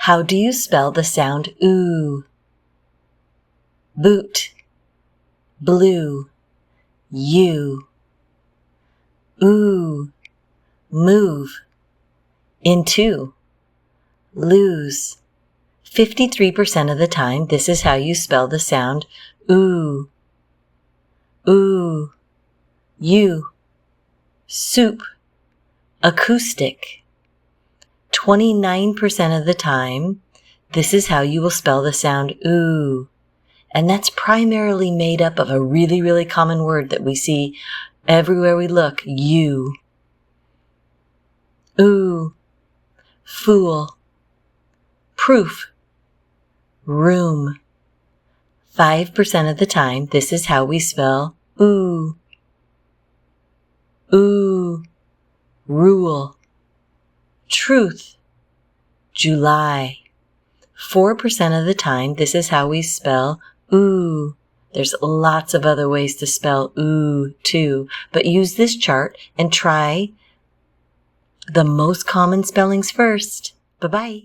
How do you spell the sound ooh? Boot, blue, you. Ooh, move, into, lose. 53% of the time, this is how you spell the sound ooh. Ooh, you. Soup, acoustic. 29% of the time, this is how you will spell the sound ooh. And that's primarily made up of a really, really common word that we see everywhere we look, you. Ooh, fool. Proof, room. 5% of the time, this is how we spell ooh. Ooh, rule. Truth, July. 4% of the time, this is how we spell ooh. There's lots of other ways to spell ooh too, but use this chart and try the most common spellings first. Bye-bye.